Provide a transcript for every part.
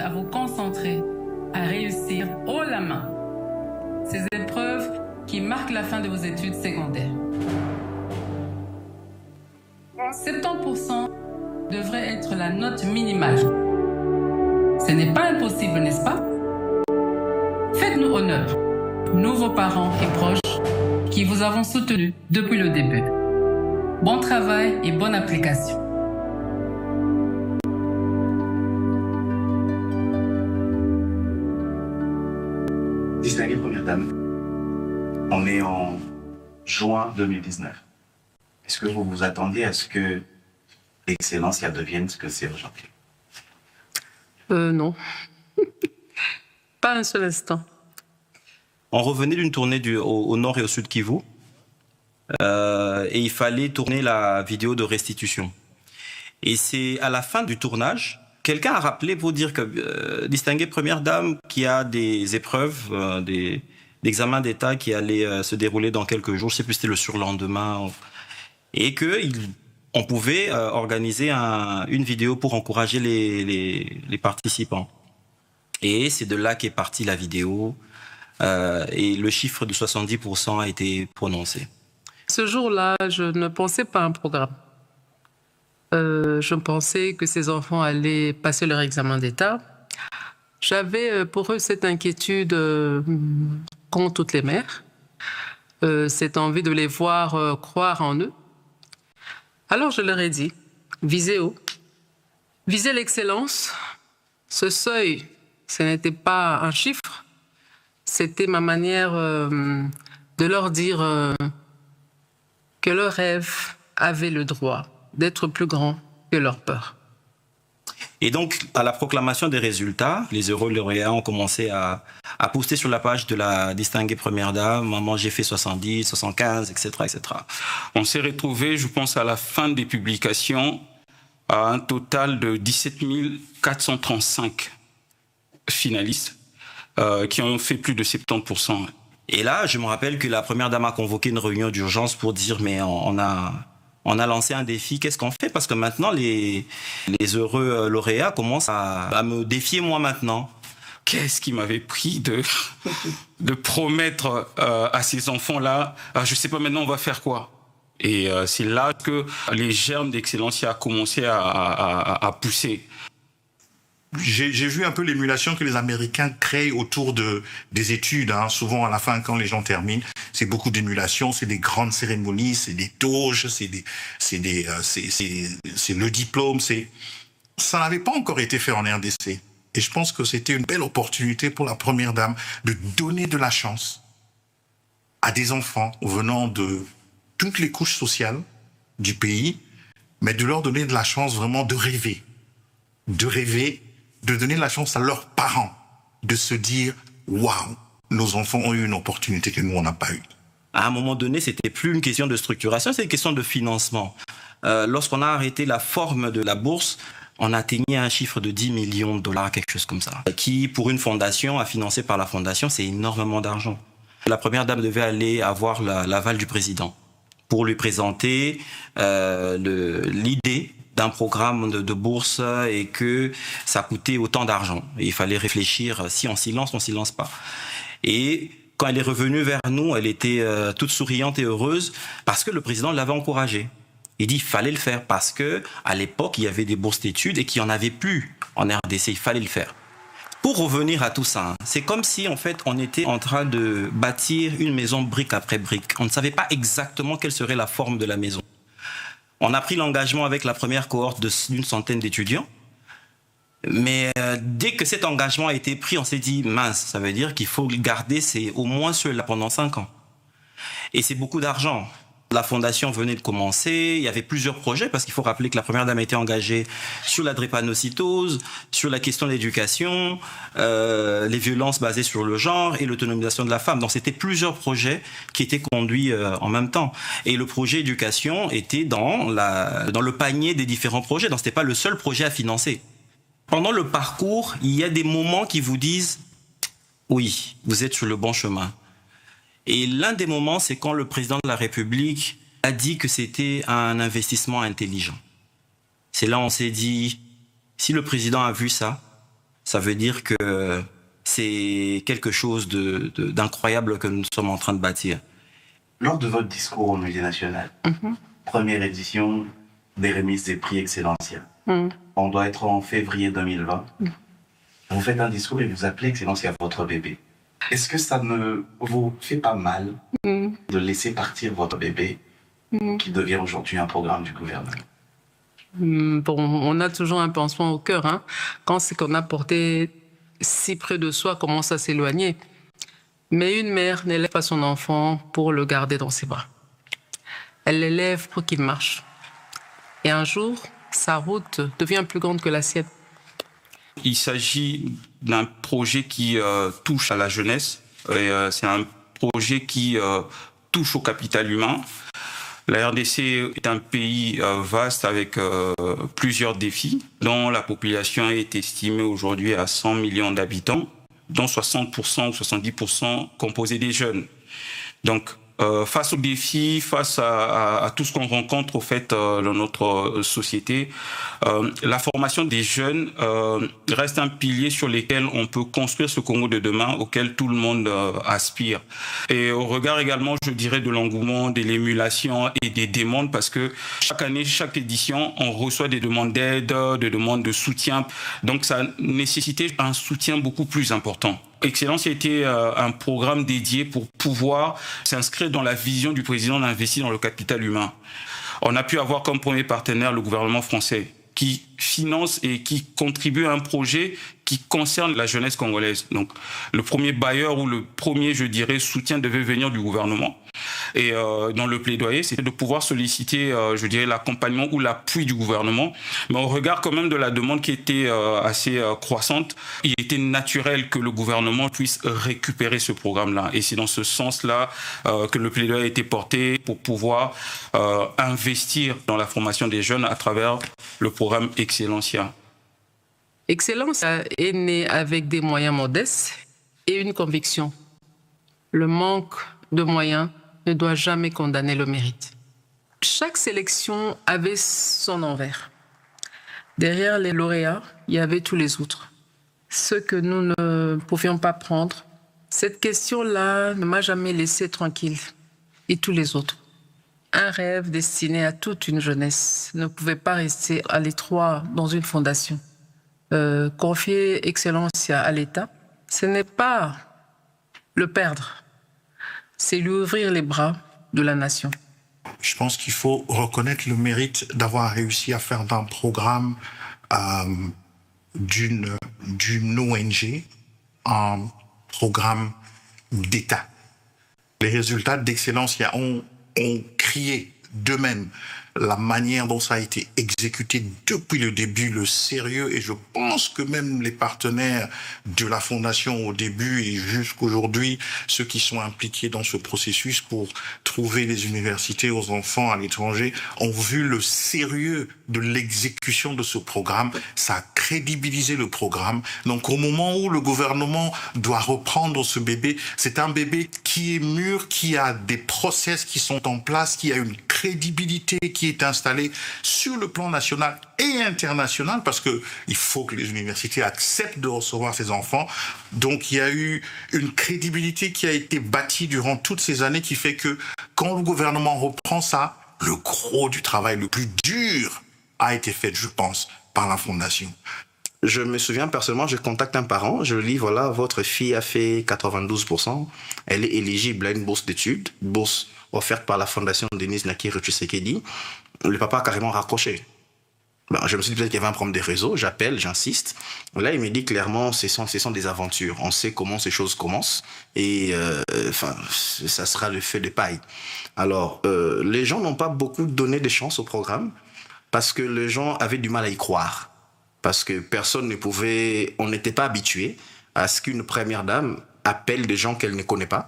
à vous concentrer, à réussir haut la main ces épreuves qui marquent la fin de vos études secondaires. 70% devrait être la note minimale. Ce n'est pas impossible, n'est-ce pas? Faites-nous honneur, nous vos parents et proches, qui vous avons soutenus depuis le début. Bon travail et bonne application. Distinguée première dame, on est en juin 2019. Est-ce que vous vous attendiez à ce que l'excellence devienne ce que c'est aujourd'hui? Non. Pas un seul instant. On revenait d'une tournée au nord et au sud Kivu. Et il fallait tourner la vidéo de restitution. Et c'est à la fin du tournage, quelqu'un a rappelé pour dire que distinguer première dame qui a des épreuves, d'examen d'État qui allaient se dérouler dans quelques jours, je ne sais plus si c'était le surlendemain, et qu'on pouvait organiser une vidéo pour encourager les participants. Et c'est de là qu'est partie la vidéo, et le chiffre de 70% a été prononcé. Ce jour-là, je ne pensais pas à un programme. Je pensais que ces enfants allaient passer leur examen d'État. J'avais pour eux cette inquiétude qu'ont toutes les mères, cette envie de les voir croire en eux. Alors je leur ai dit, visez haut, visez l'excellence. Ce seuil, ce n'était pas un chiffre, c'était ma manière de leur dire que leurs rêves avaient le droit d'être plus grands que leur peur. Et donc, à la proclamation des résultats, les heureux lauréats ont commencé à poster sur la page de la distinguée première dame, maman j'ai fait 70, 75, etc., etc. On s'est retrouvés, je pense, à la fin des publications, à un total de 17 435 finalistes qui ont fait plus de 70%. Et là, je me rappelle que la première dame a convoqué une réunion d'urgence pour dire mais on a lancé un défi, qu'est-ce qu'on fait? Parce que maintenant, les heureux lauréats commencent à me défier moi maintenant. Qu'est-ce qui m'avait pris de promettre à ces enfants-là, je ne sais pas maintenant on va faire quoi? Et c'est là que les germes d'excellence a commencé à pousser. J'ai vu un peu l'émulation que les Américains créent autour des études. Souvent, à la fin, quand les gens terminent, c'est beaucoup d'émulation, c'est des grandes cérémonies, c'est des toges, c'est le diplôme. Ça n'avait pas encore été fait en RDC. Et je pense que c'était une belle opportunité pour la première dame de donner de la chance à des enfants venant de toutes les couches sociales du pays, mais de leur donner de la chance vraiment de rêver, de donner la chance à leurs parents de se dire « Waouh, nos enfants ont eu une opportunité que nous, on n'a pas eue ». À un moment donné, c'était plus une question de structuration, c'est une question de financement. Lorsqu'on a arrêté la forme de la bourse, on atteignait un chiffre de 10 millions de dollars, quelque chose comme ça, qui, pour une fondation, à financer par la fondation, c'est énormément d'argent. La première dame devait aller avoir l'aval du président pour lui présenter l'idée d'un programme de bourse et que ça coûtait autant d'argent. Il fallait réfléchir, si on s'y lance pas. Et quand elle est revenue vers nous, elle était toute souriante et heureuse parce que le président l'avait encouragée. Il dit qu'il fallait le faire parce que à l'époque, il y avait des bourses d'études et qu'il n'y en avait plus en RDC, il fallait le faire. Pour revenir à tout ça, c'est comme si en fait on était en train de bâtir une maison brique après brique. On ne savait pas exactement quelle serait la forme de la maison. On a pris l'engagement avec la première cohorte d'une centaine d'étudiants. Mais dès que cet engagement a été pris, on s'est dit, mince, ça veut dire qu'il faut garder au moins ceux-là pendant 5 ans. Et c'est beaucoup d'argent. La fondation venait de commencer, il y avait plusieurs projets, parce qu'il faut rappeler que la première dame a été engagée sur la drépanocytose, sur la question de l'éducation, les violences basées sur le genre et l'autonomisation de la femme. Donc c'était plusieurs projets qui étaient conduits en même temps. Et le projet éducation était dans le panier des différents projets, donc c'était pas le seul projet à financer. Pendant le parcours, il y a des moments qui vous disent « oui, vous êtes sur le bon chemin ». Et l'un des moments, c'est quand le président de la République a dit que c'était un investissement intelligent. C'est là où on s'est dit, si le président a vu ça, ça veut dire que c'est quelque chose d'incroyable que nous sommes en train de bâtir. Lors de votre discours au Musée national, première édition des remises des prix Excellencia, on doit être en février 2020. Vous faites un discours et vous appelez Excellencia votre bébé. Est-ce que ça ne vous fait pas mal de laisser partir votre bébé qui devient aujourd'hui un programme du gouvernement? Bon, on a toujours un pansement au cœur. Hein. Quand c'est qu'on a porté si près de soi, commence à s'éloigner. Mais une mère n'élève pas son enfant pour le garder dans ses bras. Elle l'élève pour qu'il marche. Et un jour, sa route devient plus grande que la sienne. Il s'agit d'un projet qui touche à la jeunesse. Et, c'est un projet qui touche au capital humain. La RDC est un pays vaste avec plusieurs défis, dont la population est estimée aujourd'hui à 100 millions d'habitants, dont 60% ou 70% composés des jeunes. Donc, face aux défis, face à tout ce qu'on rencontre au fait dans notre société, la formation des jeunes reste un pilier sur lequel on peut construire ce Congo de demain auquel tout le monde aspire. Et au regard également, je dirais, de l'engouement, de l'émulation et des demandes, parce que chaque année, chaque édition, on reçoit des demandes d'aide, des demandes de soutien. Donc ça nécessitait un soutien beaucoup plus important. Excellence a été un programme dédié pour pouvoir s'inscrire dans la vision du président d'investir dans le capital humain. On a pu avoir comme premier partenaire le gouvernement français qui finance et qui contribue à un projet qui concerne la jeunesse congolaise. Donc, le premier bailleur ou le premier, je dirais, soutien devait venir du gouvernement. Et dans le plaidoyer, c'était de pouvoir solliciter, je dirais, l'accompagnement ou l'appui du gouvernement. Mais au regard quand même de la demande qui était assez croissante, il était naturel que le gouvernement puisse récupérer ce programme-là. Et c'est dans ce sens-là que le plaidoyer a été porté pour pouvoir investir dans la formation des jeunes à travers le programme Excellencia. Excellence est née avec des moyens modestes et une conviction. Le manque de moyens ne doit jamais condamner le mérite. Chaque sélection avait son envers. Derrière les lauréats, il y avait tous les autres. Ceux que nous ne pouvions pas prendre. Cette question-là ne m'a jamais laissé tranquille. Et tous les autres. Un rêve destiné à toute une jeunesse ne pouvait pas rester à l'étroit dans une fondation. Confier Excellencia à l'État, ce n'est pas le perdre, c'est lui ouvrir les bras de la nation. Je pense qu'il faut reconnaître le mérite d'avoir réussi à faire d'un programme d'une ONG un programme d'État. Les résultats d'Excellencia ont crié d'eux-mêmes la manière dont ça a été exécuté depuis le début, le sérieux, et je pense que même les partenaires de la Fondation au début et jusqu'aujourd'hui, ceux qui sont impliqués dans ce processus pour trouver les universités aux enfants à l'étranger, ont vu le sérieux de l'exécution de ce programme. Ça a crédibilisé le programme. Donc au moment où le gouvernement doit reprendre ce bébé, c'est un bébé qui est mûr, qui a des process qui sont en place, qui a une crédibilité qui est installée sur le plan national et international, parce que il faut que les universités acceptent de recevoir ces enfants. Donc il y a eu une crédibilité qui a été bâtie durant toutes ces années, qui fait que quand le gouvernement reprend ça, le gros du travail le plus dur a été fait, je pense, par la Fondation. Je me souviens personnellement, je contacte un parent, je lui dis, voilà, votre fille a fait 92%, elle est éligible à une bourse d'études, bourse offerte par la Fondation Denise Nakiri Tshisekedi. Le papa a carrément raccroché. Je me suis dit peut-être qu'il y avait un problème des réseaux, j'appelle, j'insiste. Là, il me dit clairement, ce sont des aventures. On sait comment ces choses commencent et ça sera le feu de paille. Alors, les gens n'ont pas beaucoup donné de chance au programme parce que les gens avaient du mal à y croire. Parce que personne ne pouvait, on n'était pas habitué à ce qu'une première dame appelle des gens qu'elle ne connaît pas,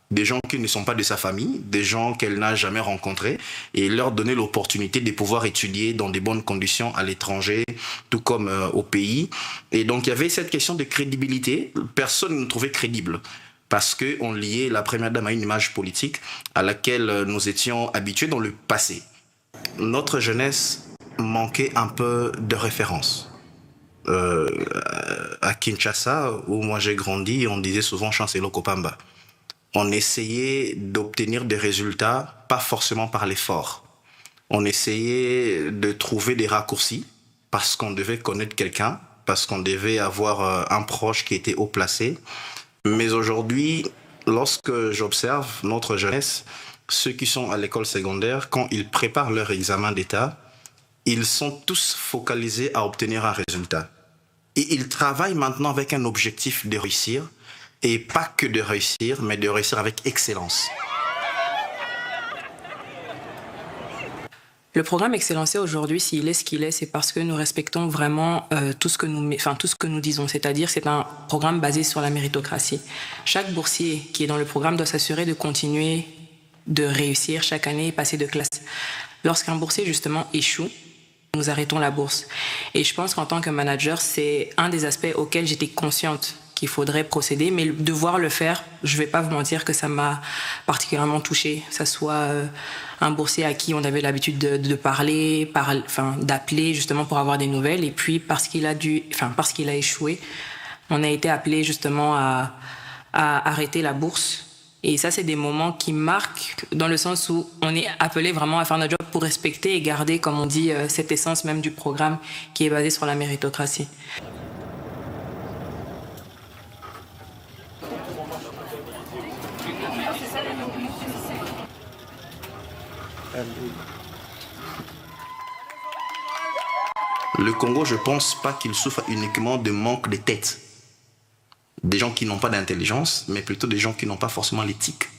des gens qui ne sont pas de sa famille, des gens qu'elle n'a jamais rencontrés, et leur donner l'opportunité de pouvoir étudier dans de bonnes conditions à l'étranger, tout comme au pays. Et donc il y avait cette question de crédibilité. Personne ne nous trouvait crédible parce qu'on liait la première dame à une image politique à laquelle nous étions habitués dans le passé. Notre jeunesse manquait un peu de référence. à Kinshasa, où moi j'ai grandi, on disait souvent Chancelo Kopamba. On essayait d'obtenir des résultats, pas forcément par l'effort. On essayait de trouver des raccourcis parce qu'on devait connaître quelqu'un, parce qu'on devait avoir un proche qui était haut placé. Mais aujourd'hui, lorsque j'observe notre jeunesse, ceux qui sont à l'école secondaire, quand ils préparent leur examen d'État, ils sont tous focalisés à obtenir un résultat. Et ils travaillent maintenant avec un objectif de réussir, et pas que de réussir, mais de réussir avec excellence. Le programme Excellencia aujourd'hui, s'il est ce qu'il est, c'est parce que nous respectons vraiment tout ce que nous disons. C'est-à-dire c'est un programme basé sur la méritocratie. Chaque boursier qui est dans le programme doit s'assurer de continuer de réussir chaque année et passer de classe. Lorsqu'un boursier justement échoue, nous arrêtons la bourse. Et je pense qu'en tant que manager, c'est un des aspects auxquels j'étais consciente qu'il faudrait procéder, mais devoir le faire, je ne vais pas vous mentir que ça m'a particulièrement touchée. Que ça soit un boursier à qui on avait l'habitude de parler, d'appeler justement pour avoir des nouvelles, et puis parce qu'il a échoué, on a été appelé justement à arrêter la bourse. Et ça, c'est des moments qui marquent dans le sens où on est appelé vraiment à faire notre job pour respecter et garder, comme on dit, cette essence même du programme qui est basé sur la méritocratie. Le Congo, je ne pense pas qu'il souffre uniquement de manque de tête. Des gens qui n'ont pas d'intelligence, mais plutôt des gens qui n'ont pas forcément l'éthique.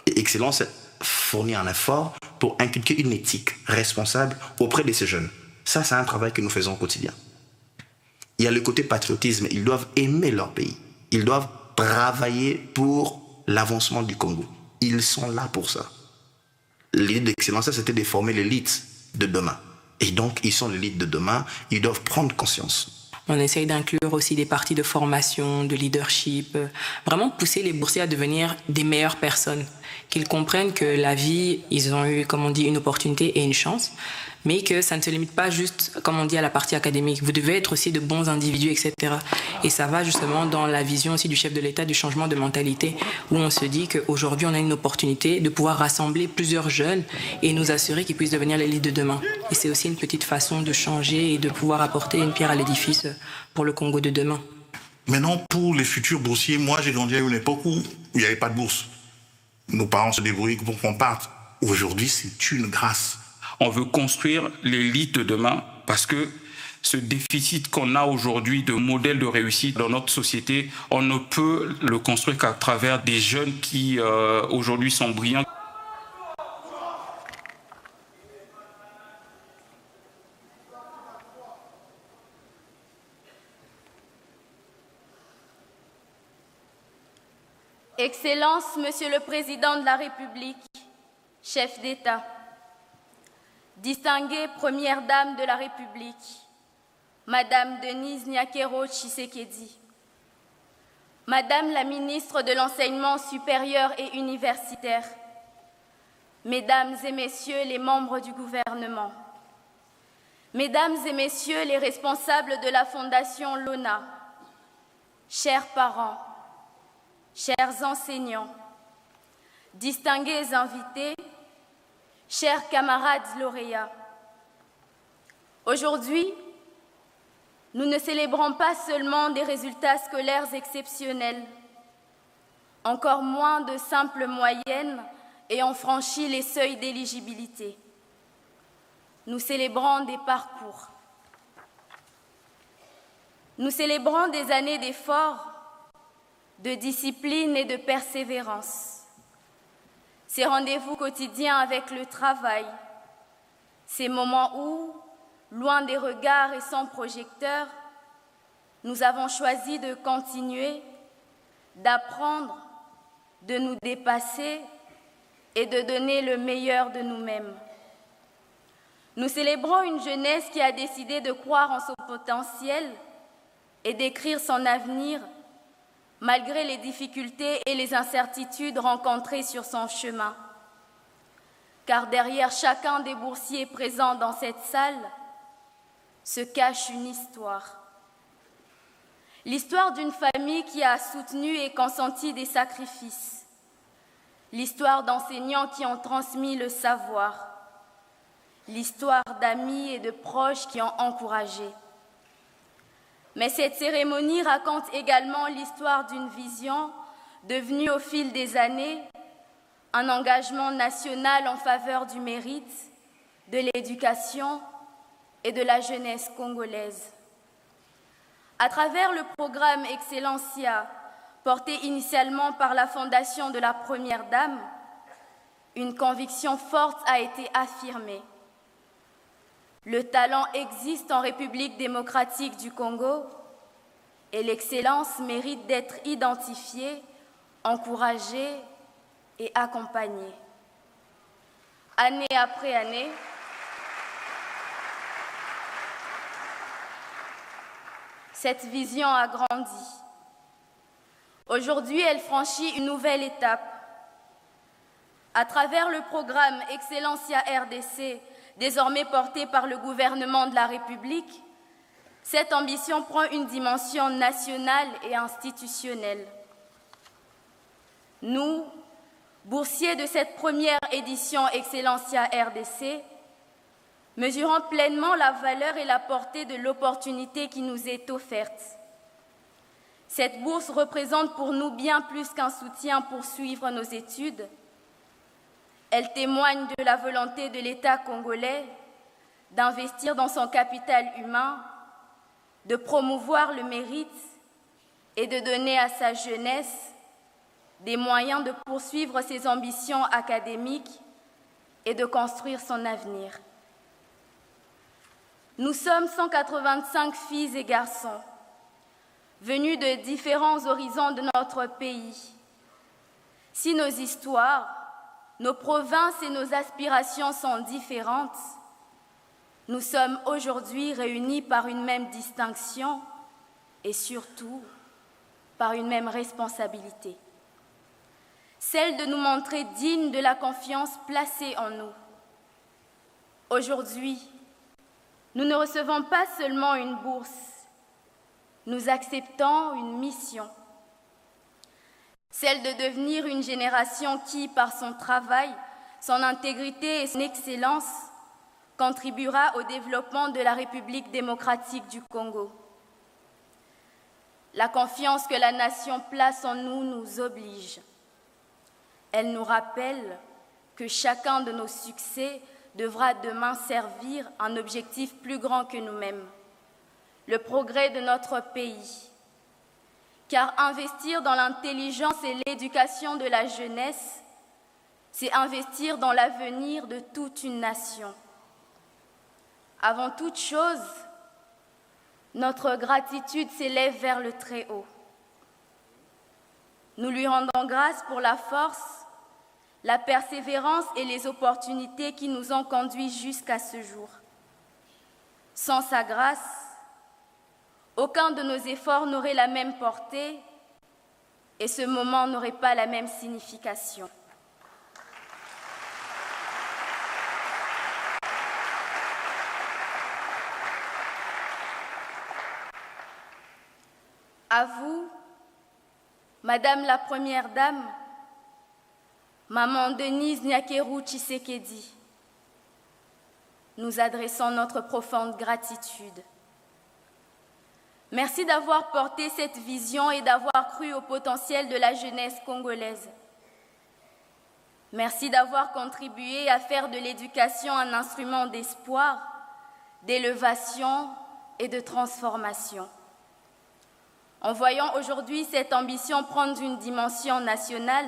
Et Excellence fournit un effort pour inculquer une éthique responsable auprès de ces jeunes. Ça, c'est un travail que nous faisons au quotidien. Il y a le côté patriotisme. Ils doivent aimer leur pays. Ils doivent travailler pour l'avancement du Congo. Ils sont là pour ça. L'idée d'Excellence, c'était de former l'élite de demain. Et donc, ils sont l'élite de demain. Ils doivent prendre conscience. On essaye d'inclure aussi des parties de formation, de leadership, vraiment pousser les boursiers à devenir des meilleures personnes, qu'ils comprennent que la vie, ils ont eu, comme on dit, une opportunité et une chance, mais que ça ne se limite pas juste, comme on dit, à la partie académique. Vous devez être aussi de bons individus, etc. Et ça va justement dans la vision aussi du chef de l'État du changement de mentalité, où on se dit qu'aujourd'hui, on a une opportunité de pouvoir rassembler plusieurs jeunes et nous assurer qu'ils puissent devenir l'élite de demain. Et c'est aussi une petite façon de changer et de pouvoir apporter une pierre à l'édifice pour le Congo de demain. Maintenant, pour les futurs boursiers, moi, j'ai grandi à une époque où il n'y avait pas de bourse. Nos parents se débrouillaient pour qu'on parte. Aujourd'hui, c'est une grâce. On veut construire l'élite de demain parce que ce déficit qu'on a aujourd'hui de modèle de réussite dans notre société, on ne peut le construire qu'à travers des jeunes qui aujourd'hui sont brillants. Excellence, Monsieur le Président de la République, chef d'État, distinguée Première Dame de la République, Madame Denise Nyakero Tshisekedi, Madame la Ministre de l'Enseignement supérieur et universitaire, Mesdames et Messieurs les membres du gouvernement, Mesdames et Messieurs les responsables de la Fondation LONA, chers parents, chers enseignants, distingués invités, chers camarades lauréats, aujourd'hui, nous ne célébrons pas seulement des résultats scolaires exceptionnels, encore moins de simples moyennes ayant franchi les seuils d'éligibilité. Nous célébrons des parcours. Nous célébrons des années d'efforts, de discipline et de persévérance. Ces rendez-vous quotidiens avec le travail, ces moments où, loin des regards et sans projecteur, nous avons choisi de continuer, d'apprendre, de nous dépasser et de donner le meilleur de nous-mêmes. Nous célébrons une jeunesse qui a décidé de croire en son potentiel et d'écrire son avenir malgré les difficultés et les incertitudes rencontrées sur son chemin. Car derrière chacun des boursiers présents dans cette salle, se cache une histoire. L'histoire d'une famille qui a soutenu et consenti des sacrifices. L'histoire d'enseignants qui ont transmis le savoir. L'histoire d'amis et de proches qui ont encouragé. Mais cette cérémonie raconte également l'histoire d'une vision devenue au fil des années un engagement national en faveur du mérite, de l'éducation et de la jeunesse congolaise. À travers le programme Excellencia, porté initialement par la Fondation de la Première Dame, une conviction forte a été affirmée. Le talent existe en République démocratique du Congo et l'excellence mérite d'être identifiée, encouragée et accompagnée. Année après année, cette vision a grandi. Aujourd'hui, elle franchit une nouvelle étape. À travers le programme Excellencia RDC, désormais porté par le gouvernement de la République, cette ambition prend une dimension nationale et institutionnelle. Nous, boursiers de cette première édition Excellencia RDC, mesurons pleinement la valeur et la portée de l'opportunité qui nous est offerte. Cette bourse représente pour nous bien plus qu'un soutien pour suivre nos études. Elle témoigne de la volonté de l'État congolais d'investir dans son capital humain, de promouvoir le mérite et de donner à sa jeunesse des moyens de poursuivre ses ambitions académiques et de construire son avenir. Nous sommes 185 filles et garçons, venus de différents horizons de notre pays. Si nos histoires, nos provinces et nos aspirations sont différentes, nous sommes aujourd'hui réunis par une même distinction et surtout par une même responsabilité. Celle de nous montrer dignes de la confiance placée en nous. Aujourd'hui, nous ne recevons pas seulement une bourse, nous acceptons une mission. Celle de devenir une génération qui, par son travail, son intégrité et son excellence, contribuera au développement de la République démocratique du Congo. La confiance que la nation place en nous nous oblige. Elle nous rappelle que chacun de nos succès devra demain servir un objectif plus grand que nous-mêmes, le progrès de notre pays. Car investir dans l'intelligence et l'éducation de la jeunesse, c'est investir dans l'avenir de toute une nation. Avant toute chose, notre gratitude s'élève vers le Très-Haut. Nous lui rendons grâce pour la force, la persévérance et les opportunités qui nous ont conduits jusqu'à ce jour. Sans sa grâce, aucun de nos efforts n'aurait la même portée et ce moment n'aurait pas la même signification. À vous, Madame la Première Dame, Maman Denise Nyakeru Tshisekedi, nous adressons notre profonde gratitude. Merci d'avoir porté cette vision et d'avoir cru au potentiel de la jeunesse congolaise. Merci d'avoir contribué à faire de l'éducation un instrument d'espoir, d'élévation et de transformation. En voyant aujourd'hui cette ambition prendre une dimension nationale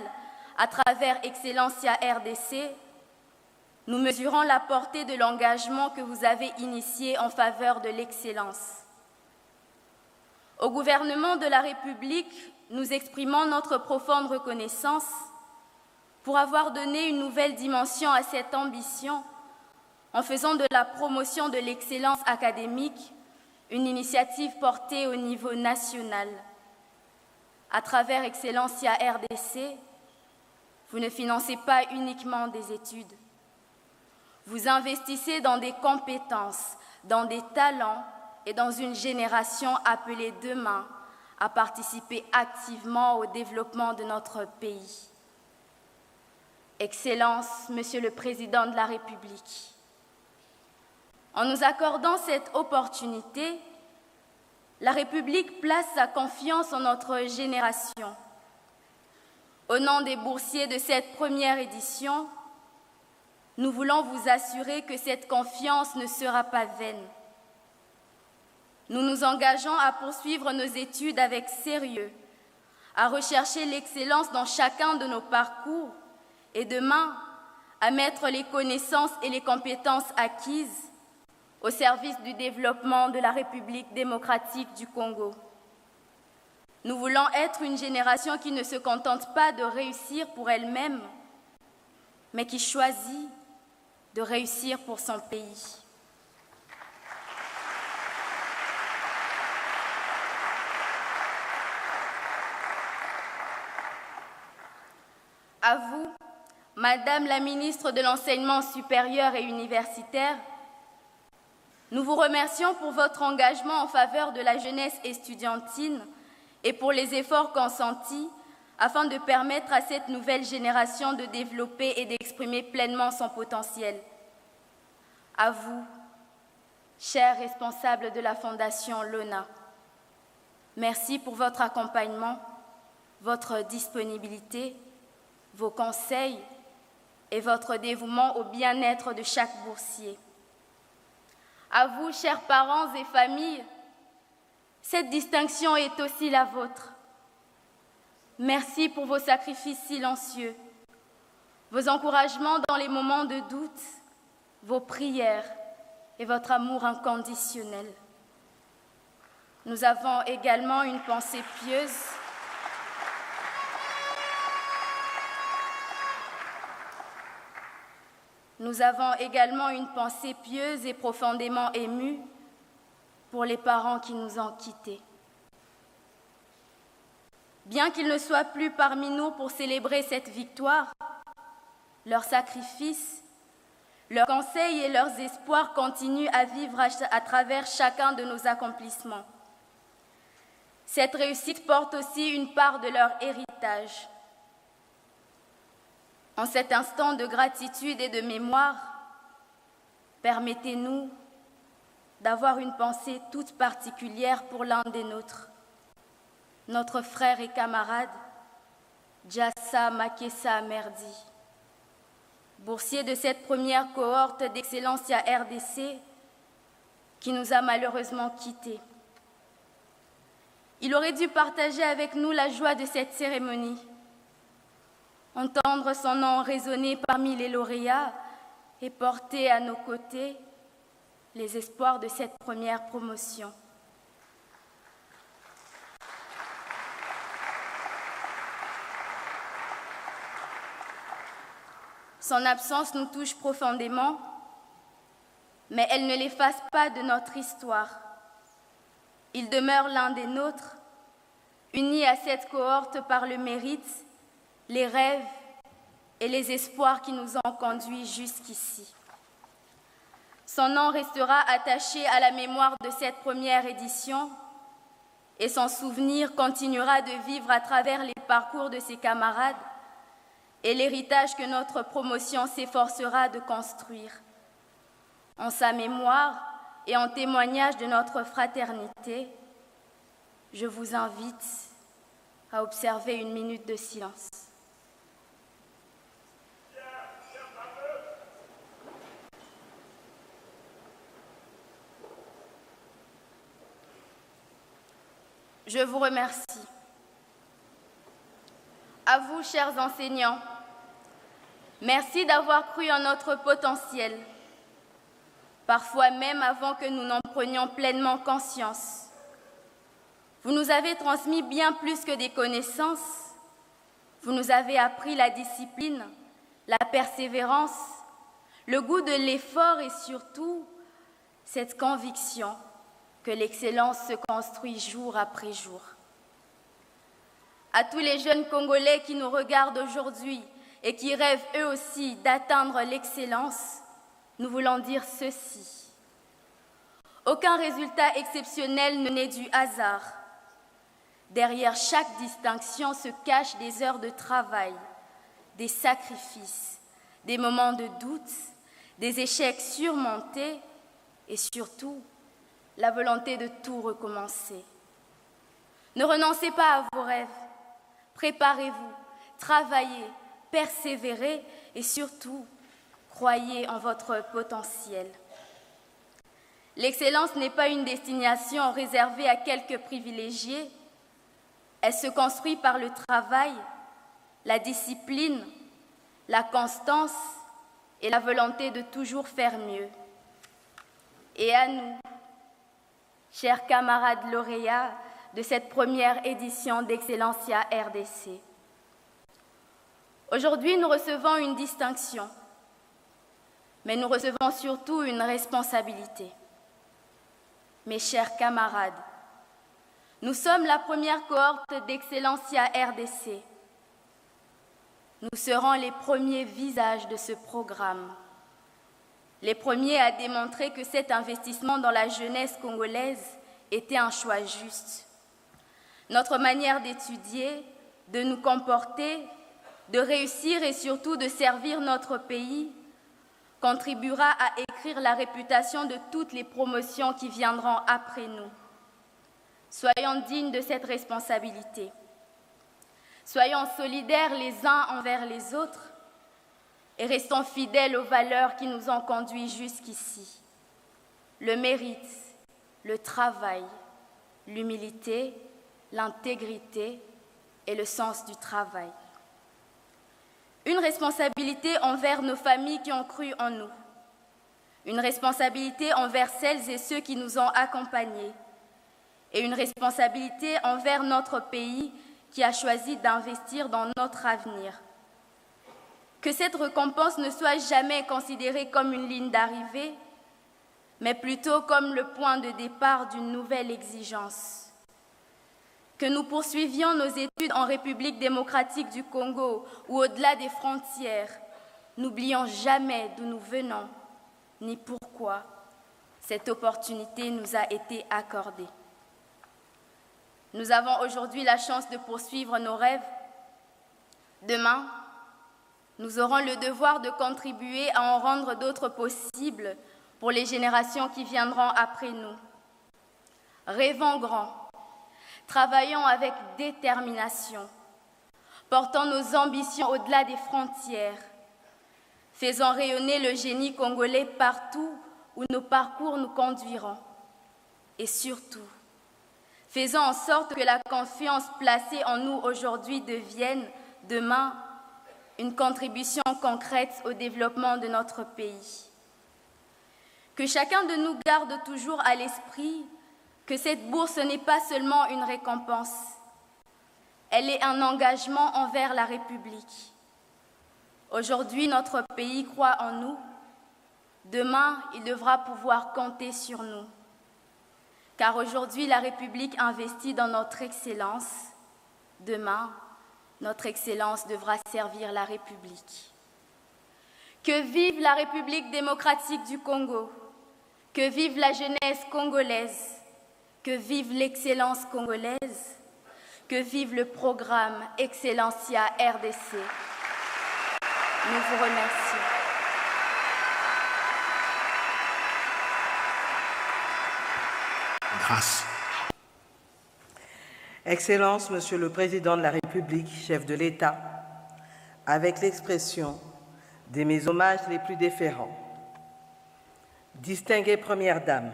à travers Excellencia RDC, nous mesurons la portée de l'engagement que vous avez initié en faveur de l'excellence. Au gouvernement de la République, nous exprimons notre profonde reconnaissance pour avoir donné une nouvelle dimension à cette ambition en faisant de la promotion de l'excellence académique une initiative portée au niveau national. À travers Excellencia RDC, vous ne financez pas uniquement des études. Vous investissez dans des compétences, dans des talents et dans une génération appelée demain à participer activement au développement de notre pays. Excellence, Monsieur le Président de la République, en nous accordant cette opportunité, la République place sa confiance en notre génération. Au nom des boursiers de cette première édition, nous voulons vous assurer que cette confiance ne sera pas vaine. Nous nous engageons à poursuivre nos études avec sérieux, à rechercher l'excellence dans chacun de nos parcours et demain, à mettre les connaissances et les compétences acquises au service du développement de la République démocratique du Congo. Nous voulons être une génération qui ne se contente pas de réussir pour elle-même, mais qui choisit de réussir pour son pays. À vous, Madame la ministre de l'Enseignement supérieur et universitaire, nous vous remercions pour votre engagement en faveur de la jeunesse estudiantine et pour les efforts consentis afin de permettre à cette nouvelle génération de développer et d'exprimer pleinement son potentiel. À vous, chers responsables de la Fondation Lona, merci pour votre accompagnement, votre disponibilité, vos conseils et votre dévouement au bien-être de chaque boursier. À vous, chers parents et familles, cette distinction est aussi la vôtre. Merci pour vos sacrifices silencieux, vos encouragements dans les moments de doute, vos prières et votre amour inconditionnel. Nous avons également une pensée pieuse et profondément émue pour les parents qui nous ont quittés. Bien qu'ils ne soient plus parmi nous pour célébrer cette victoire, leurs sacrifices, leurs conseils et leurs espoirs continuent à vivre à travers chacun de nos accomplissements. Cette réussite porte aussi une part de leur héritage. En cet instant de gratitude et de mémoire, permettez-nous d'avoir une pensée toute particulière pour l'un des nôtres, notre frère et camarade, Djassa Makessa Merdi, boursier de cette première cohorte d'Excellencia RDC qui nous a malheureusement quittés. Il aurait dû partager avec nous la joie de cette cérémonie, entendre son nom résonner parmi les lauréats et porter à nos côtés les espoirs de cette première promotion. Son absence nous touche profondément, mais elle ne l'efface pas de notre histoire. Il demeure l'un des nôtres, uni à cette cohorte par le mérite, les rêves et les espoirs qui nous ont conduits jusqu'ici. Son nom restera attaché à la mémoire de cette première édition et son souvenir continuera de vivre à travers les parcours de ses camarades et l'héritage que notre promotion s'efforcera de construire. En sa mémoire et en témoignage de notre fraternité, je vous invite à observer une minute de silence. Je vous remercie. À vous, chers enseignants, merci d'avoir cru en notre potentiel, parfois même avant que nous n'en prenions pleinement conscience. Vous nous avez transmis bien plus que des connaissances. Vous nous avez appris la discipline, la persévérance, le goût de l'effort et surtout cette conviction que l'excellence se construit jour après jour. À tous les jeunes Congolais qui nous regardent aujourd'hui et qui rêvent eux aussi d'atteindre l'excellence, nous voulons dire ceci. Aucun résultat exceptionnel ne naît du hasard. Derrière chaque distinction se cachent des heures de travail, des sacrifices, des moments de doute, des échecs surmontés et surtout la volonté de tout recommencer. Ne renoncez pas à vos rêves, préparez-vous, travaillez, persévérez et surtout croyez en votre potentiel. L'excellence n'est pas une destination réservée à quelques privilégiés. Elle se construit par le travail, la discipline, la constance et la volonté de toujours faire mieux. Et à nous, chers camarades lauréats de cette première édition d'Excellencia RDC. Aujourd'hui, nous recevons une distinction, mais nous recevons surtout une responsabilité. Mes chers camarades, nous sommes la première cohorte d'Excellencia RDC. Nous serons les premiers visages de ce programme, les premiers à démontrer que cet investissement dans la jeunesse congolaise était un choix juste. Notre manière d'étudier, de nous comporter, de réussir et surtout de servir notre pays contribuera à écrire la réputation de toutes les promotions qui viendront après nous. Soyons dignes de cette responsabilité. Soyons solidaires les uns envers les autres et restons fidèles aux valeurs qui nous ont conduits jusqu'ici. Le mérite, le travail, l'humilité, l'intégrité et le sens du travail. Une responsabilité envers nos familles qui ont cru en nous. Une responsabilité envers celles et ceux qui nous ont accompagnés. Et une responsabilité envers notre pays qui a choisi d'investir dans notre avenir. Que cette récompense ne soit jamais considérée comme une ligne d'arrivée, mais plutôt comme le point de départ d'une nouvelle exigence. Que nous poursuivions nos études en République démocratique du Congo ou au-delà des frontières, n'oublions jamais d'où nous venons, ni pourquoi cette opportunité nous a été accordée. Nous avons aujourd'hui la chance de poursuivre nos rêves. Demain, nous aurons le devoir de contribuer à en rendre d'autres possibles pour les générations qui viendront après nous. Rêvons grand. Travaillons avec détermination, portons nos ambitions au-delà des frontières, faisons rayonner le génie congolais partout où nos parcours nous conduiront. Et surtout, faisons en sorte que la confiance placée en nous aujourd'hui devienne, demain, une contribution concrète au développement de notre pays. Que chacun de nous garde toujours à l'esprit que cette bourse n'est pas seulement une récompense, elle est un engagement envers la République. Aujourd'hui, notre pays croit en nous. Demain, il devra pouvoir compter sur nous. Car aujourd'hui, la République investit dans notre excellence. Demain, notre excellence devra servir la République. Que vive la République démocratique du Congo, que vive la jeunesse congolaise, que vive l'excellence congolaise, que vive le programme Excellencia RDC. Nous vous remercions. Grâce. Excellence, Monsieur le Président de la République, chef de l'État, avec l'expression de mes hommages les plus déférents. Distinguées Premières Dames,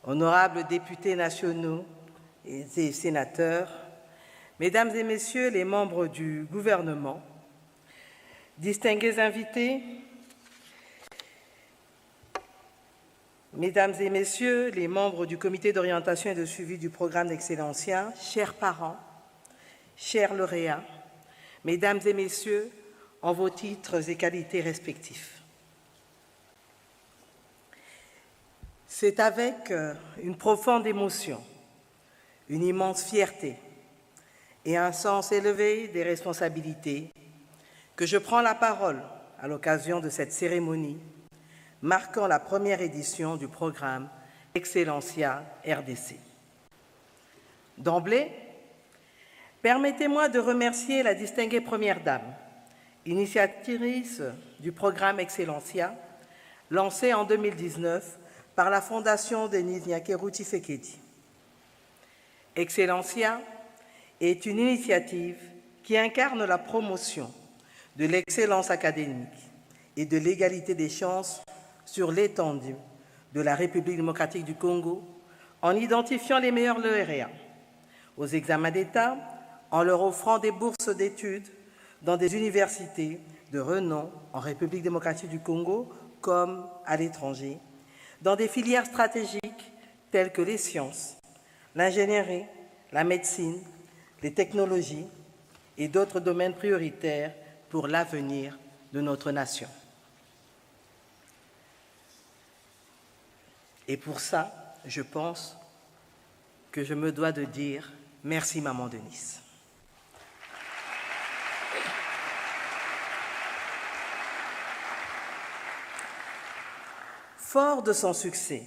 honorables députés nationaux et sénateurs, Mesdames et Messieurs les membres du gouvernement, distingués invités, Mesdames et Messieurs les membres du comité d'orientation et de suivi du programme d'Excellencia, chers parents, chers lauréats, Mesdames et Messieurs, en vos titres et qualités respectifs. C'est avec une profonde émotion, une immense fierté et un sens élevé des responsabilités que je prends la parole à l'occasion de cette cérémonie marquant la première édition du programme Excellencia RDC. D'emblée, permettez-moi de remercier la distinguée Première Dame, initiatrice du programme Excellencia, lancé en 2019 par la Fondation Denise Nyakeru Tshisekedi. Excellencia est une initiative qui incarne la promotion de l'excellence académique et de l'égalité des chances sur l'étendue de la République démocratique du Congo en identifiant les meilleurs lauréats aux examens d'État, en leur offrant des bourses d'études dans des universités de renom en République démocratique du Congo comme à l'étranger, dans des filières stratégiques telles que les sciences, l'ingénierie, la médecine, les technologies et d'autres domaines prioritaires pour l'avenir de notre nation. Et pour ça, je pense que je me dois de dire merci, Maman Denise. Fort de son succès,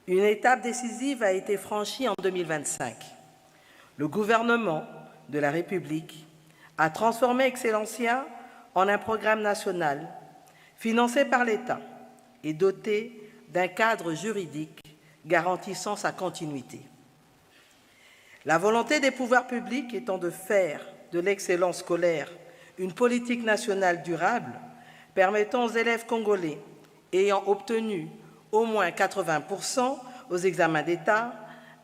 une étape décisive a été franchie en 2025. Le gouvernement de la République a transformé Excellencia en un programme national financé par l'État et doté d'un cadre juridique garantissant sa continuité. La volonté des pouvoirs publics étant de faire de l'excellence scolaire une politique nationale durable permettant aux élèves congolais ayant obtenu au moins 80% aux examens d'État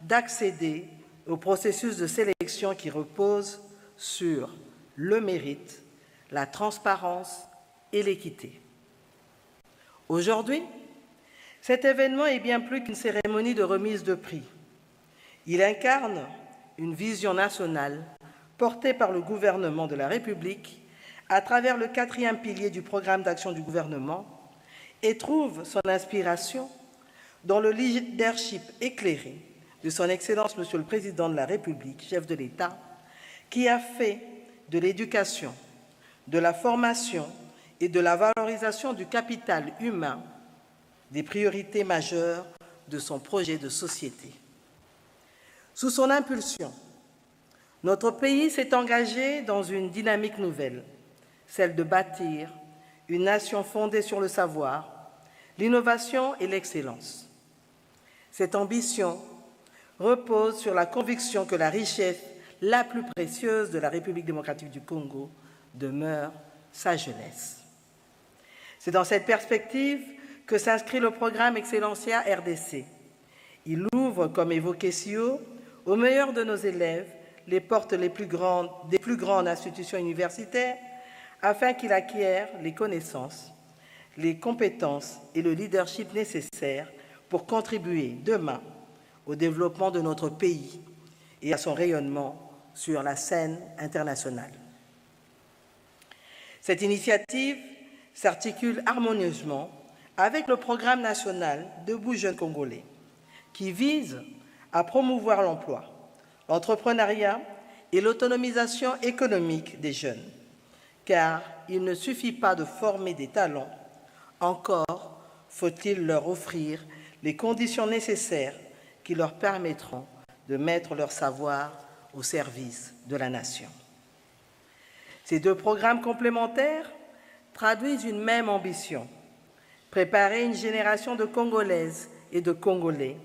d'accéder au processus de sélection qui repose sur le mérite, la transparence et l'équité. Aujourd'hui, cet événement est bien plus qu'une cérémonie de remise de prix. Il incarne une vision nationale portée par le gouvernement de la République à travers le 4e pilier du programme d'action du gouvernement et trouve son inspiration dans le leadership éclairé de son Excellence Monsieur le Président de la République, chef de l'État, qui a fait de l'éducation, de la formation et de la valorisation du capital humain des priorités majeures de son projet de société. Sous son impulsion, notre pays s'est engagé dans une dynamique nouvelle, celle de bâtir une nation fondée sur le savoir, l'innovation et l'excellence. Cette ambition repose sur la conviction que la richesse la plus précieuse de la République démocratique du Congo demeure sa jeunesse. C'est dans cette perspective que s'inscrit le programme Excellencia RDC. Il ouvre, comme évoqué si haut, aux meilleurs de nos élèves les portes des plus grandes institutions universitaires afin qu'ils acquièrent les connaissances, les compétences et le leadership nécessaires pour contribuer demain au développement de notre pays et à son rayonnement sur la scène internationale. Cette initiative s'articule harmonieusement avec le programme national Debout Jeunes Congolais, qui vise à promouvoir l'emploi, l'entrepreneuriat et l'autonomisation économique des jeunes, car il ne suffit pas de former des talents, encore faut-il leur offrir les conditions nécessaires qui leur permettront de mettre leur savoir au service de la nation. Ces deux programmes complémentaires traduisent une même ambition, préparer une génération de Congolaises et de Congolais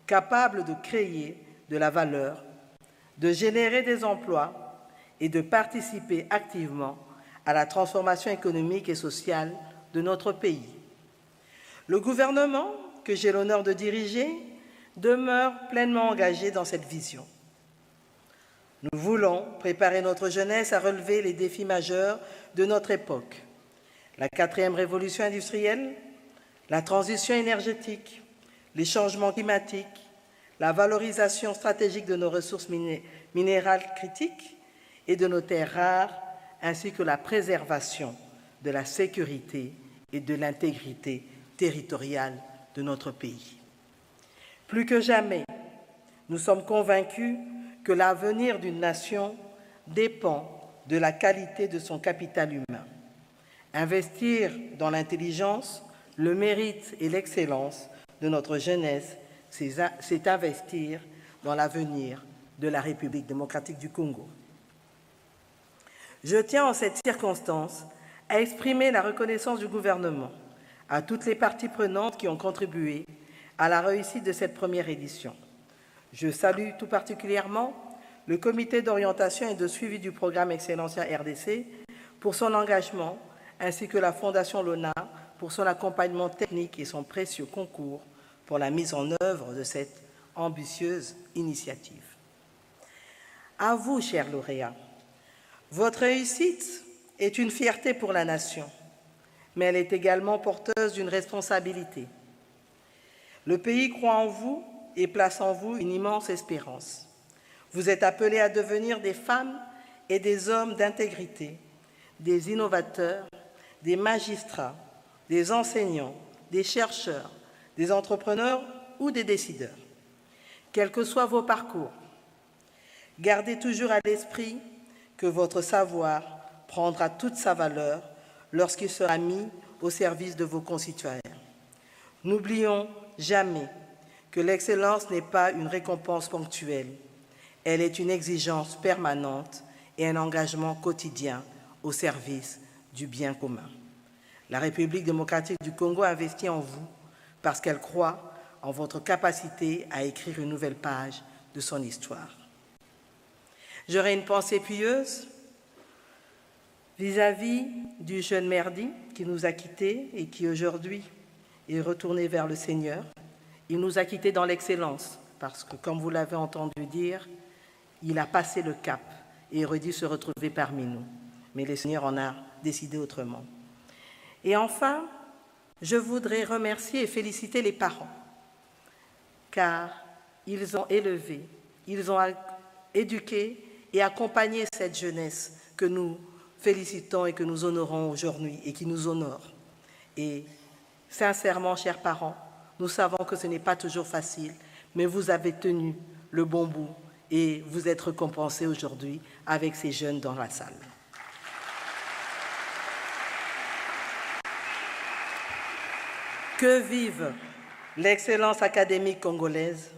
capables de créer de la valeur, de générer des emplois et de participer activement à la transformation économique et sociale de notre pays. Le gouvernement que j'ai l'honneur de diriger demeure pleinement engagé dans cette vision. Nous voulons préparer notre jeunesse à relever les défis majeurs de notre époque. La 4e révolution industrielle, la transition énergétique, les changements climatiques, la valorisation stratégique de nos ressources minérales critiques et de nos terres rares, ainsi que la préservation de la sécurité et de l'intégrité territoriale de notre pays. Plus que jamais, nous sommes convaincus que l'avenir d'une nation dépend de la qualité de son capital humain. Investir dans l'intelligence, le mérite et l'excellence de notre jeunesse, c'est investir dans l'avenir de la République démocratique du Congo. Je tiens en cette circonstance à exprimer la reconnaissance du gouvernement à toutes les parties prenantes qui ont contribué à la réussite de cette première édition. Je salue tout particulièrement le Comité d'orientation et de suivi du programme Excellencia RDC pour son engagement, ainsi que la Fondation Lona pour son accompagnement technique et son précieux concours pour la mise en œuvre de cette ambitieuse initiative. À vous, chers lauréats, votre réussite est une fierté pour la nation, mais elle est également porteuse d'une responsabilité. Le pays croit en vous et place en vous une immense espérance. Vous êtes appelés à devenir des femmes et des hommes d'intégrité, des innovateurs, des magistrats, des enseignants, des chercheurs, des entrepreneurs ou des décideurs. Quels que soient vos parcours, gardez toujours à l'esprit que votre savoir prendra toute sa valeur lorsqu'il sera mis au service de vos concitoyens. N'oublions jamais que l'excellence n'est pas une récompense ponctuelle, elle est une exigence permanente et un engagement quotidien au service du bien commun. La République démocratique du Congo investit en vous parce qu'elle croit en votre capacité à écrire une nouvelle page de son histoire. J'aurai une pensée pieuse vis-à-vis du jeune Merdi qui nous a quittés et qui aujourd'hui est retourné vers le Seigneur. Il nous a quittés dans l'excellence parce que, comme vous l'avez entendu dire, il a passé le cap et aurait dû se retrouver parmi nous. Mais le Seigneur en a décidé autrement. Et enfin, je voudrais remercier et féliciter les parents, car ils ont élevé, ils ont éduqué et accompagné cette jeunesse que nous félicitons et que nous honorons aujourd'hui et qui nous honore. Et sincèrement, chers parents, nous savons que ce n'est pas toujours facile, mais vous avez tenu le bon bout et vous êtes récompensés aujourd'hui avec ces jeunes dans la salle. Que vive l'excellence académique congolaise,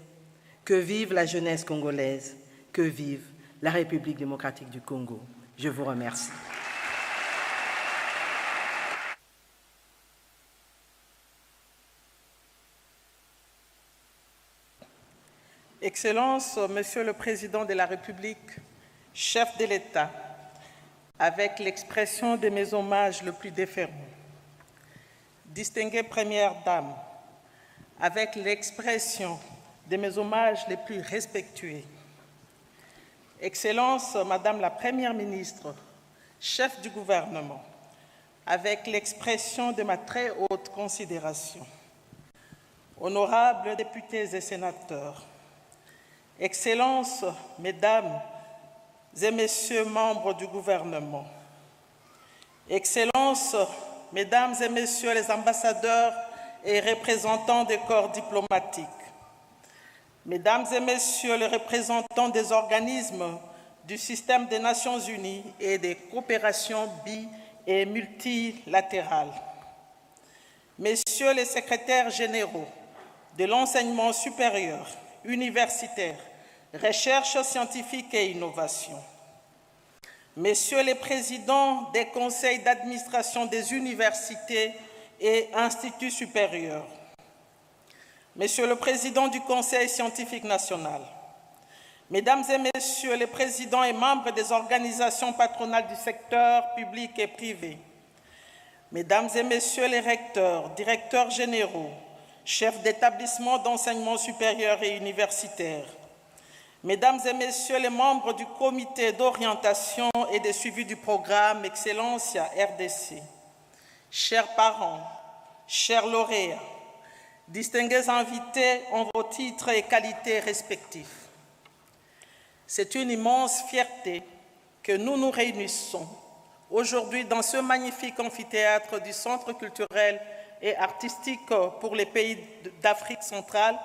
que vive la jeunesse congolaise, que vive la République démocratique du Congo. Je vous remercie. Excellences, Monsieur le Président de la République, chef de l'État, avec l'expression de mes hommages le plus déférents, distinguée Première Dame, avec l'expression de mes hommages les plus respectueux, Excellence, Madame la Première ministre, chef du gouvernement, avec l'expression de ma très haute considération, honorables députés et sénateurs, Excellences, Mesdames et Messieurs membres du gouvernement, Excellences, Mesdames et Messieurs les ambassadeurs et représentants des corps diplomatiques, Mesdames et Messieurs les représentants des organismes du système des Nations Unies et des coopérations bi- et multilatérales, Messieurs les secrétaires généraux de l'enseignement supérieur, universitaire, recherche scientifique et innovation, Messieurs les présidents des conseils d'administration des universités et instituts supérieurs, Monsieur le Président du Conseil scientifique national, Mesdames et Messieurs les présidents et membres des organisations patronales du secteur public et privé, Mesdames et Messieurs les recteurs, directeurs généraux, chefs d'établissement d'enseignement supérieur et universitaire, Mesdames et Messieurs les membres du comité d'orientation et de suivi du programme Excellencia RDC, chers parents, chers lauréats, distingués invités en vos titres et qualités respectifs. C'est une immense fierté que nous nous réunissons aujourd'hui dans ce magnifique amphithéâtre du Centre culturel et artistique pour les pays d'Afrique centrale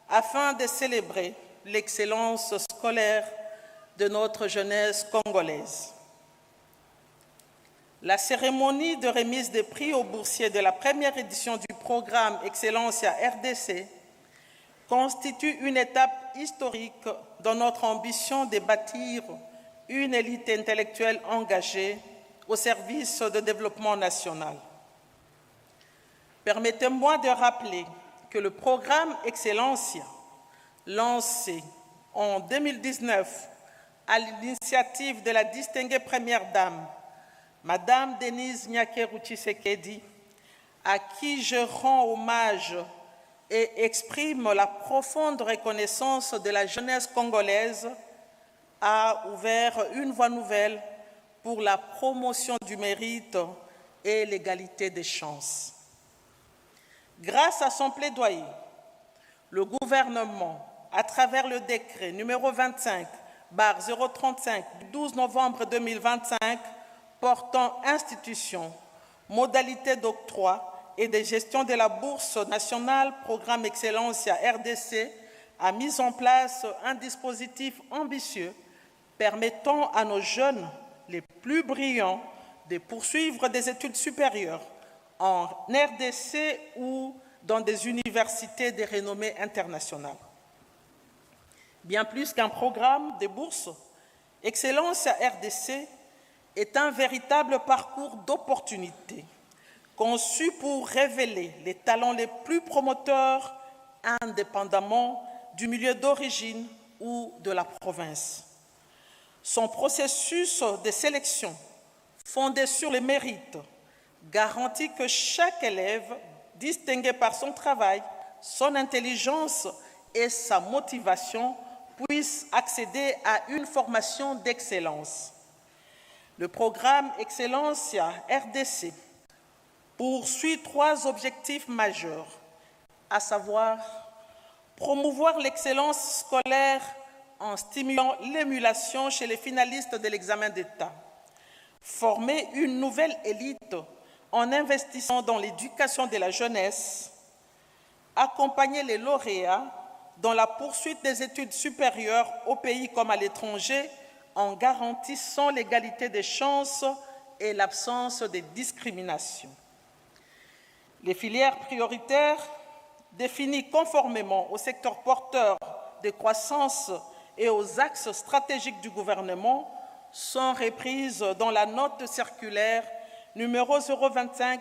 afin de célébrer l'excellence scolaire de notre jeunesse congolaise. La cérémonie de remise des prix aux boursiers de la première édition du programme Excellencia RDC constitue une étape historique dans notre ambition de bâtir une élite intellectuelle engagée au service du développement national. Permettez-moi de rappeler que le programme Excellencia, lancé en 2019 à l'initiative de la distinguée Première Dame, Madame Denise Nyakeru Tshisekedi, à qui je rends hommage et exprime la profonde reconnaissance de la jeunesse congolaise, a ouvert une voie nouvelle pour la promotion du mérite et l'égalité des chances. Grâce à son plaidoyer, le gouvernement, à travers le décret numéro 25/035 du 12 novembre 2025 portant institution, modalités d'octroi et de gestion de la Bourse nationale Programme Excellencia RDC, a mis en place un dispositif ambitieux permettant à nos jeunes les plus brillants de poursuivre des études supérieures en RDC ou dans des universités de renommée internationale. Bien plus qu'un programme de bourse, Excellencia RDC est un véritable parcours d'opportunités conçu pour révéler les talents les plus promoteurs indépendamment du milieu d'origine ou de la province. Son processus de sélection, fondé sur les mérites, garantit que chaque élève, distingué par son travail, son intelligence et sa motivation, puisse accéder à une formation d'excellence. Le programme Excellencia RDC poursuit 3 objectifs majeurs, à savoir promouvoir l'excellence scolaire en stimulant l'émulation chez les finalistes de l'examen d'État, former une nouvelle élite en investissant dans l'éducation de la jeunesse, accompagner les lauréats dans la poursuite des études supérieures au pays comme à l'étranger en garantissant l'égalité des chances et l'absence de discrimination. Les filières prioritaires définies conformément au secteur porteur de croissance et aux axes stratégiques du gouvernement sont reprises dans la note circulaire numéro 025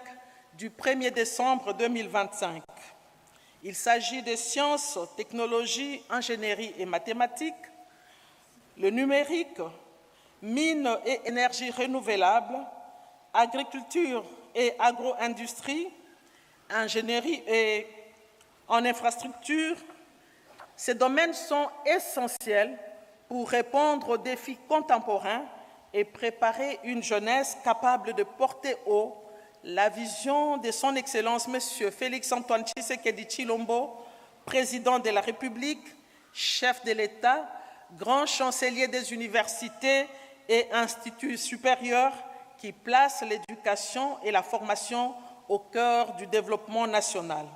du 1er décembre 2025. Il s'agit des sciences, technologies, ingénierie et mathématiques, le numérique, mines et énergies renouvelables, agriculture et agro-industrie, ingénierie et en infrastructure. Ces domaines sont essentiels pour répondre aux défis contemporains et préparer une jeunesse capable de porter haut la vision de son Excellence M. Félix-Antoine Tshisekedi Tshilombo, président de la République, chef de l'État, grand chancelier des universités et instituts supérieurs qui place l'éducation et la formation au cœur du développement national.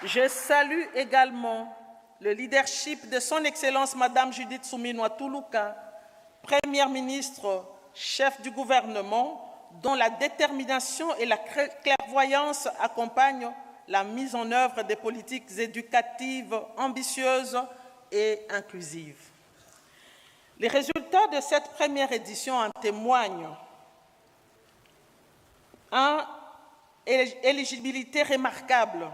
Je salue également le leadership de son Excellence Madame Judith Suminwa Tuluka, Première ministre, chef du gouvernement, dont la détermination et la clairvoyance accompagnent la mise en œuvre des politiques éducatives ambitieuses et inclusives. Les résultats de cette première édition en témoignent. Éligibilité remarquable.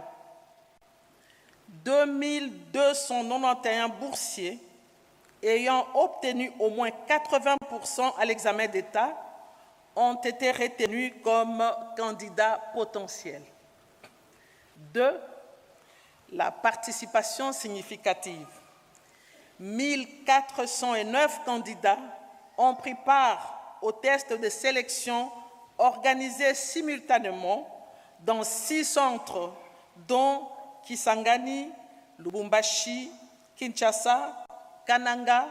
2291 boursiers ayant obtenu au moins 80% à l'examen d'État ont été retenus comme candidats potentiels. 2. La participation significative. 1409 candidats ont pris part au test de sélection organisé simultanément dans 6 centres, dont Kisangani, Lubumbashi, Kinshasa, Kananga,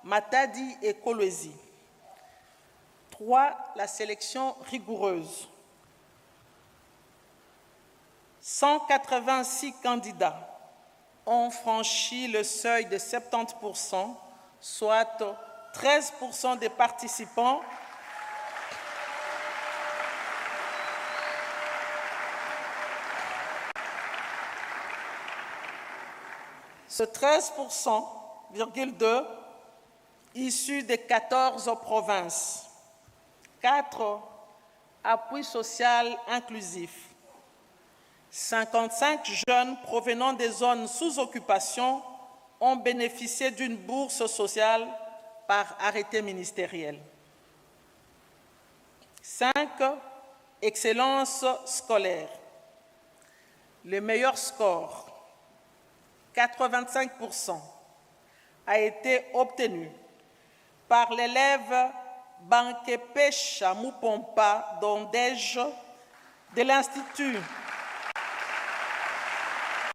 Matadi et Kolwezi. 3. La sélection rigoureuse. 186 candidats ont franchi le seuil de 70%, soit 13% des participants Ce 13,2% issu des 14 provinces. 4. Appui social inclusif. 55 jeunes provenant des zones sous occupation ont bénéficié d'une bourse sociale par arrêté ministériel. 5. Excellence scolaire. Le meilleur score, 85%, a été obtenu par l'élève Bankepesha Mupompa Dondej de l'Institut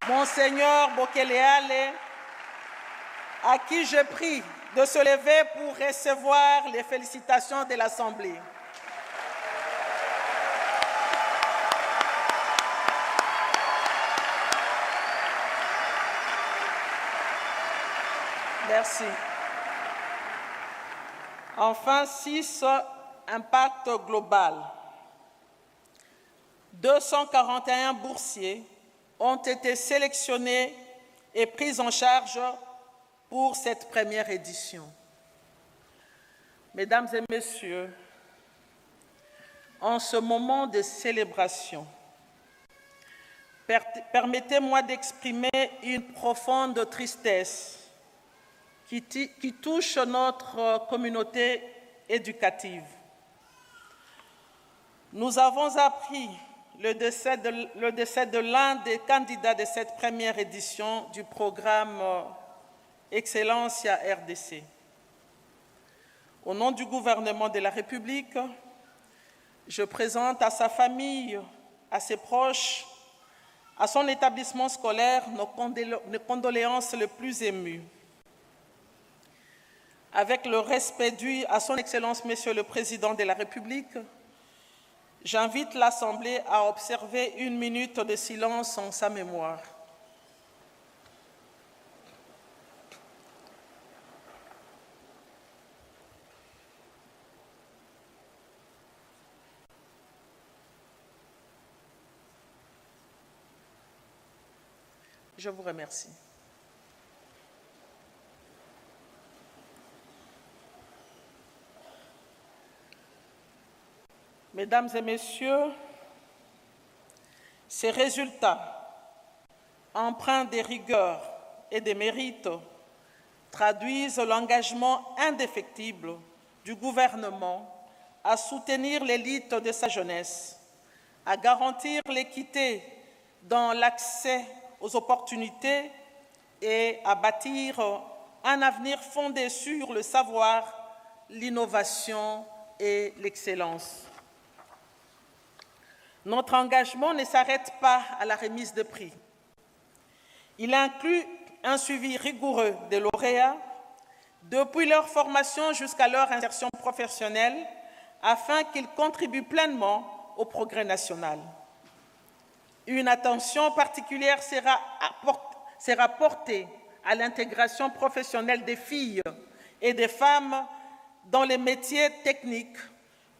Monseigneur Bokeleale, à qui je prie de se lever pour recevoir les félicitations de l'Assemblée. Merci. Enfin, 6, impact global. 241 boursiers ont été sélectionnés et pris en charge pour cette première édition. Mesdames et messieurs, en ce moment de célébration, permettez-moi d'exprimer une profonde tristesse qui touche notre communauté éducative. Nous avons appris le décès de l'un des candidats de cette première édition du programme Excellencia RDC. Au nom du gouvernement de la République, je présente à sa famille, à ses proches, à son établissement scolaire nos condoléances les plus émues. Avec le respect dû à son Excellence, Monsieur le Président de la République, j'invite l'Assemblée à observer 1 minute de silence en sa mémoire. Je vous remercie. Mesdames et messieurs, ces résultats, empreints de rigueur et de mérite, traduisent l'engagement indéfectible du gouvernement à soutenir l'élite de sa jeunesse, à garantir l'équité dans l'accès aux opportunités et à bâtir un avenir fondé sur le savoir, l'innovation et l'excellence. Notre engagement ne s'arrête pas à la remise de prix. Il inclut un suivi rigoureux des lauréats depuis leur formation jusqu'à leur insertion professionnelle afin qu'ils contribuent pleinement au progrès national. Une attention particulière sera portée à l'intégration professionnelle des filles et des femmes dans les métiers techniques,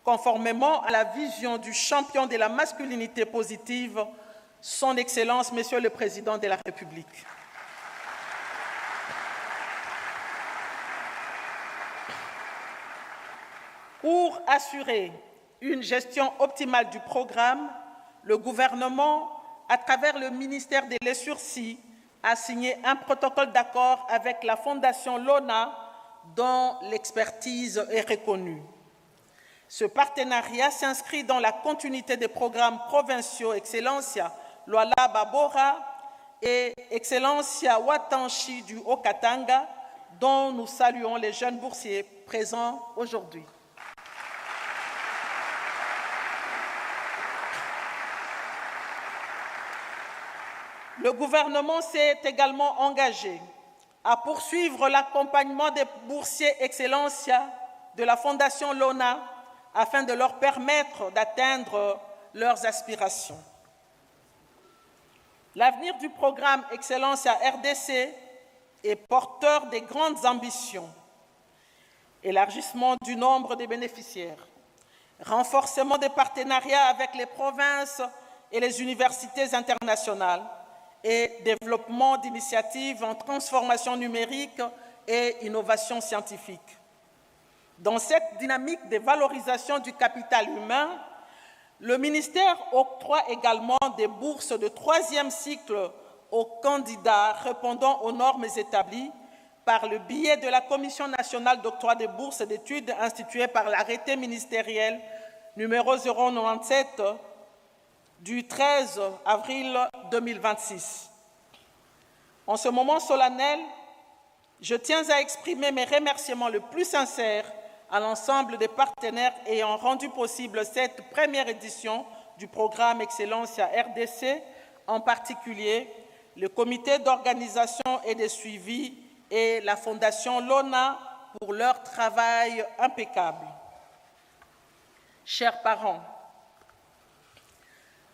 conformément à la vision du champion de la masculinité positive, son Excellence, Monsieur le Président de la République. Pour assurer une gestion optimale du programme, le gouvernement, à travers le ministère de l'Essurci, a signé un protocole d'accord avec la Fondation Lona, dont l'expertise est reconnue. Ce partenariat s'inscrit dans la continuité des programmes provinciaux Excellencia Luala Babora et Excellencia Watanshi du Haut-Katanga, dont nous saluons les jeunes boursiers présents aujourd'hui. Le gouvernement s'est également engagé à poursuivre l'accompagnement des boursiers Excellencia de la Fondation Lona afin de leur permettre d'atteindre leurs aspirations. L'avenir du programme Excellencia RDC est porteur de grandes ambitions. Élargissement du nombre des bénéficiaires, renforcement des partenariats avec les provinces et les universités internationales et développement d'initiatives en transformation numérique et innovation scientifique. Dans cette dynamique de valorisation du capital humain, le ministère octroie également des bourses de 3e cycle aux candidats répondant aux normes établies par le biais de la Commission nationale d'octroi des bourses d'études instituée par l'arrêté ministériel numéro 097 du 13 avril 2026. En ce moment solennel, je tiens à exprimer mes remerciements les plus sincères à l'ensemble des partenaires ayant rendu possible cette première édition du programme Excellencia RDC, en particulier le comité d'organisation et de suivi et la Fondation Lona pour leur travail impeccable. Chers parents,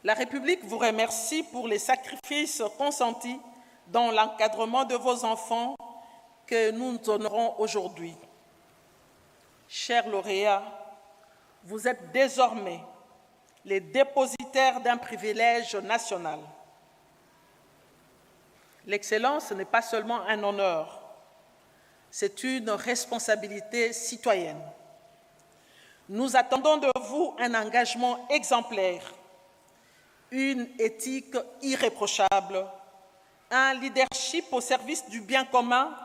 la République vous remercie pour les sacrifices consentis dans l'encadrement de vos enfants que nous honorons aujourd'hui. Chers lauréats, vous êtes désormais les dépositaires d'un privilège national. L'excellence n'est pas seulement un honneur, c'est une responsabilité citoyenne. Nous attendons de vous un engagement exemplaire, une éthique irréprochable, un leadership au service du bien commun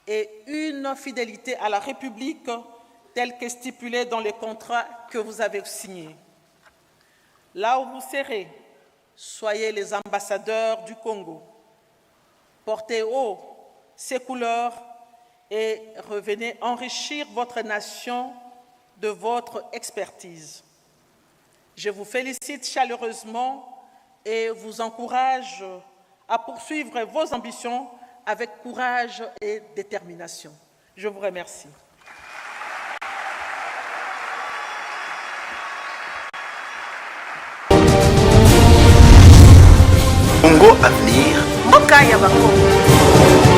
et une fidélité à la République telle que stipulée dans les contrats que vous avez signés. Là où vous serez, soyez les ambassadeurs du Congo. Portez haut ces couleurs et revenez enrichir votre nation de votre expertise. Je vous félicite chaleureusement et vous encourage à poursuivre vos ambitions avec courage et détermination. Je vous remercie. Congo Avenir. Mboka ya Bakongo.